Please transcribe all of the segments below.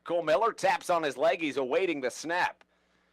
Cole Miller taps on his leg. He's awaiting the snap.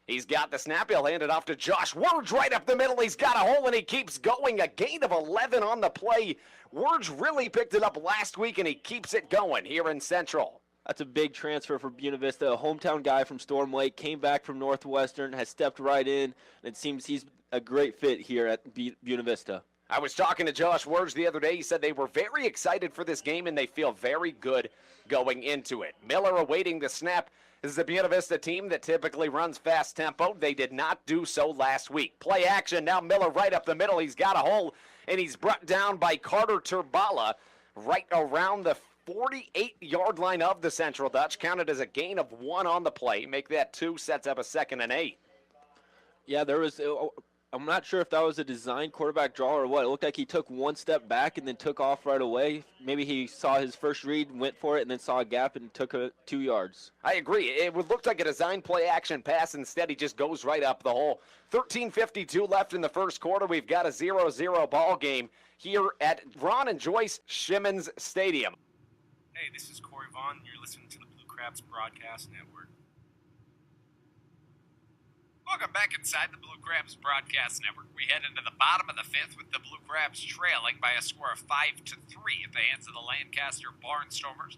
He's got the snap. He'll hand it off to Josh Wurge right up the middle. He's got a hole, and he keeps going. A gain of 11 on the play. Wurge really picked it up last week, and he keeps it going here in Central. That's a big transfer for Buena Vista. A hometown guy from Storm Lake, came back from Northwestern, has stepped right in, and it seems he's a great fit here at Buena Vista. I was talking to Josh Wurge the other day. He said they were very excited for this game, and they feel very good going into it. Miller awaiting the snap. This is a Buena Vista team that typically runs fast tempo. They did not do so last week. Play action. Now Miller right up the middle. He's got a hole, and he's brought down by Carter Turbala right around the 48-yard line of the Central Dutch. Counted as a gain of 1 on the play. Make that 2, sets up a 2nd and 8. Yeah, I'm not sure if that was a design quarterback draw or what. It looked like he took 1 step back and then took off right away. Maybe he saw his first read, went for it, and then saw a gap and took 2 yards. I agree. It would look like a design play action pass. Instead, he just goes right up the hole. 13:52 left in the first quarter. We've got a 0-0 ball game here at Ron and Joyce Shimmons Stadium. Hey, this is Corey Vaughn. You're listening to the Blue Crabs Broadcast Network. Welcome back inside the Blue Crabs Broadcast Network. We head into the bottom of the 5th with the Blue Crabs trailing by a score of 5-3 at the hands of the Lancaster Barnstormers.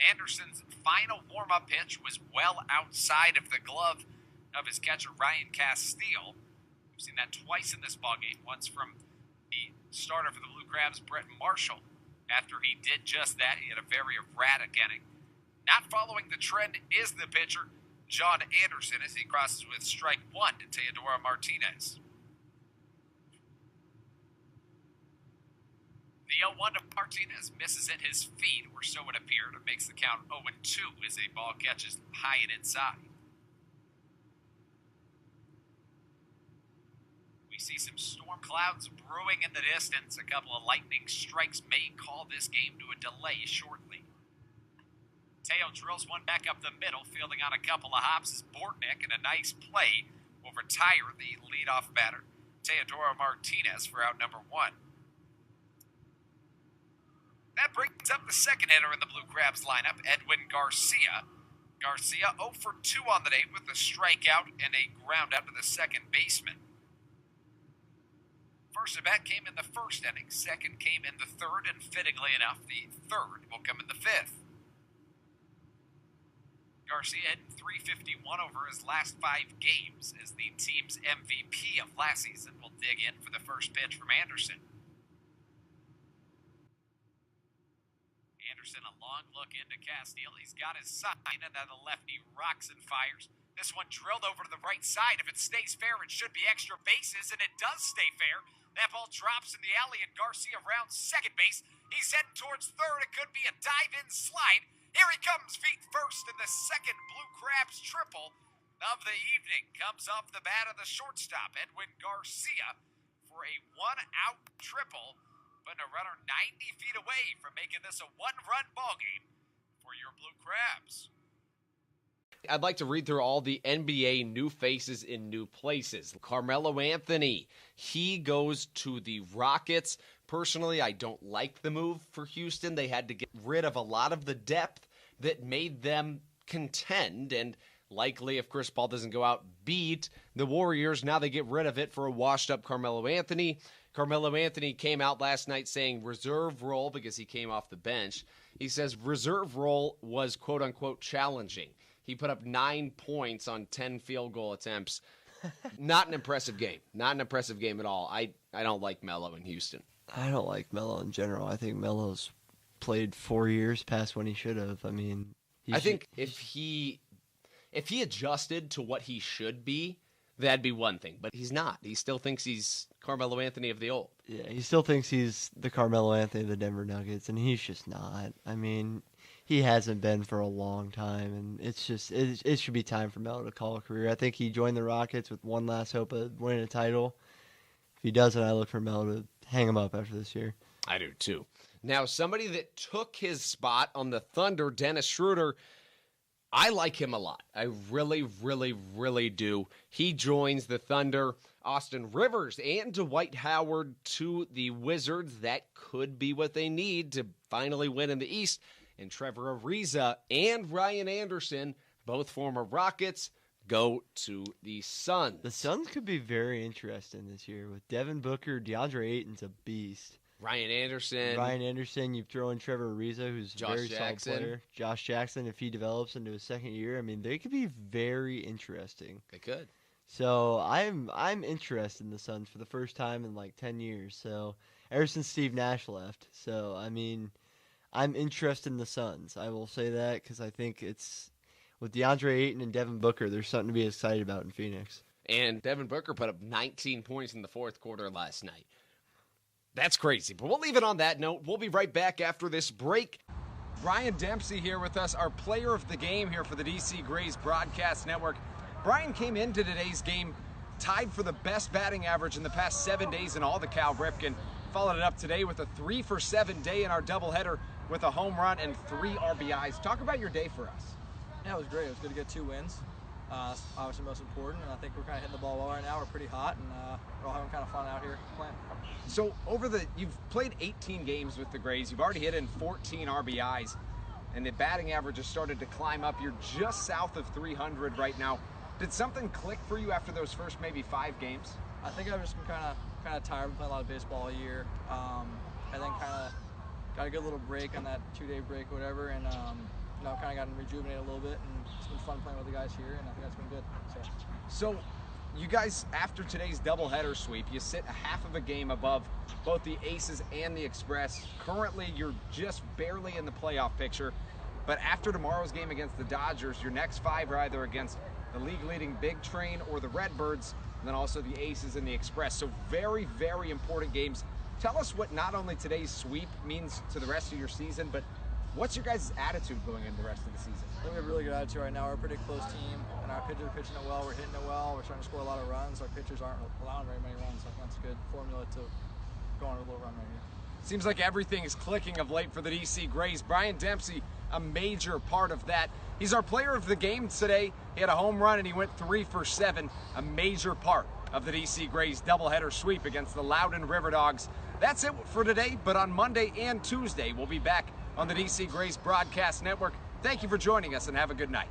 Anderson's final warm-up pitch was well outside of the glove of his catcher, Ryan Castile. We've seen that twice in this ballgame, once from the starter for the Blue Crabs, Brett Marshall. After he did just that, he had a very erratic inning. Not following the trend is the pitcher, John Anderson, as he crosses with strike 1 to Teodoro Martinez. The 0-1 to Martinez misses at his feet, or so it appeared. It makes the count 0-2 as a ball catches high and inside. We see some storm clouds brewing in the distance. A couple of lightning strikes may call this game to a delay shortly. Teo drills one back up the middle, fielding on a couple of hops as Bortnick, in a nice play, will retire the leadoff batter, Teodoro Martinez, for out number 1. That brings up the second hitter in the Blue Crabs lineup, Edwin Garcia. Garcia 0 for 2 on the day with a strikeout and a ground out to the second baseman. First at bat came in the first inning, second came in the third, and fittingly enough, the third will come in the 5th. Garcia had 351 over his last 5 games as the team's MVP of last season. Will dig in for the first pitch from Anderson. Anderson, a long look into Castile. He's got his sign, and now the lefty rocks and fires. This one drilled over to the right side. If it stays fair, it should be extra bases, and it does stay fair. That ball drops in the alley, and Garcia rounds second base. He's heading towards third. It could be a dive-in slide. Here he comes, feet first, and the second Blue Crabs triple of the evening comes off the bat of the shortstop, Edwin Garcia, for a 1-out triple, putting a runner 90 feet away from making this a 1-run ballgame for your Blue Crabs. I'd like to read through all the NBA new faces in new places. Carmelo Anthony, he goes to the Rockets. Personally, I don't like the move for Houston. They had to get rid of a lot of the depth that made them contend, and likely, if Chris Paul doesn't go out, beat the Warriors. Now they get rid of it for a washed-up Carmelo Anthony. Carmelo Anthony came out last night saying reserve role because he came off the bench. He says reserve role was quote-unquote challenging. He put up 9 points on 10 field goal attempts. Not an impressive game. Not an impressive game at all. I don't like Melo in Houston. I don't like Melo in general. I think Melo's played 4 years past when he should have. I mean, I think if he adjusted to what he should be, that'd be one thing. But he's not. He still thinks he's Carmelo Anthony of the old. Yeah, he still thinks he's the Carmelo Anthony of the Denver Nuggets, and he's just not. I mean, he hasn't been for a long time, and it's just it should be time for Melo to call a career. I think he joined the Rockets with one last hope of winning a title. If he doesn't, I look for Melo to hang him up after this year. I do too. Now, somebody that took his spot on the Thunder, Dennis Schroeder, I like him a lot. I really, really, really do. He joins the Thunder. Austin Rivers and Dwight Howard to the Wizards. That could be what they need to finally win in the East. and Trevor Ariza and Ryan Anderson, both former Rockets, go to the Suns. The Suns could be very interesting this year with Devin Booker. DeAndre Ayton's a beast. Ryan Anderson, you throw in Trevor Ariza, who's a very solid player. Josh Jackson, if he develops into his second year, I mean, they could be very interesting. They could. So I'm interested in the Suns for the first time in like 10 years. So ever since Steve Nash left. So I mean, I'm interested in the Suns. I will say that because I think it's with DeAndre Ayton and Devin Booker, there's something to be excited about in Phoenix. And Devin Booker put up 19 points in the fourth quarter last night. That's crazy. But we'll leave it on that note. We'll be right back after this break. Brian Dempsey here with us, our player of the game here for the DC Grays Broadcast Network. Brian came into today's game tied for the best batting average in the past 7 days in all the Cal Ripken. Followed it up today with a 3-for-7 day in our doubleheader with a home run and 3 RBIs. Talk about your day for us. Yeah, it was great. It was good to get 2 wins. That's obviously most important, and I think we're kind of hitting the ball well right now. We're pretty hot, and we're all having kind of fun out here playing. So you've played 18 games with the Grays. You've already hit in 14 RBIs, and the batting average has started to climb up. You're just south of 300 right now. Did something click for you after those first maybe 5 games? I think I've just been kind of tired of playing a lot of baseball all year, and then kind of got a good little break on that 2-day break, or whatever, and kind of gotten rejuvenated a little bit, and it's been fun playing with the guys here, and I think that's been good. So you guys, after today's doubleheader sweep, you sit a half of a game above both the Aces and the Express. Currently, you're just barely in the playoff picture, but after tomorrow's game against the Dodgers, your next 5 are either against the league-leading Big Train or the Redbirds, and then also the Aces and the Express. So very, very important games. Tell us what not only today's sweep means to the rest of your season, but what's your guys' attitude going into the rest of the season? I think we have a really good attitude right now. We're a pretty close team, and our pitchers are pitching it well. We're hitting it well. We're trying to score a lot of runs. Our pitchers aren't allowing very many runs. I think that's a good formula to go on a little run right here. Seems like everything is clicking of late for the DC Grays. Brian Dempsey, a major part of that. He's our player of the game today. He had a home run and he went 3-for-7, a major part of the DC Grays doubleheader sweep against the Loudoun River Dogs. That's it for today, but on Monday and Tuesday, we'll be back on the DC Grays Broadcast Network. Thank you for joining us and have a good night.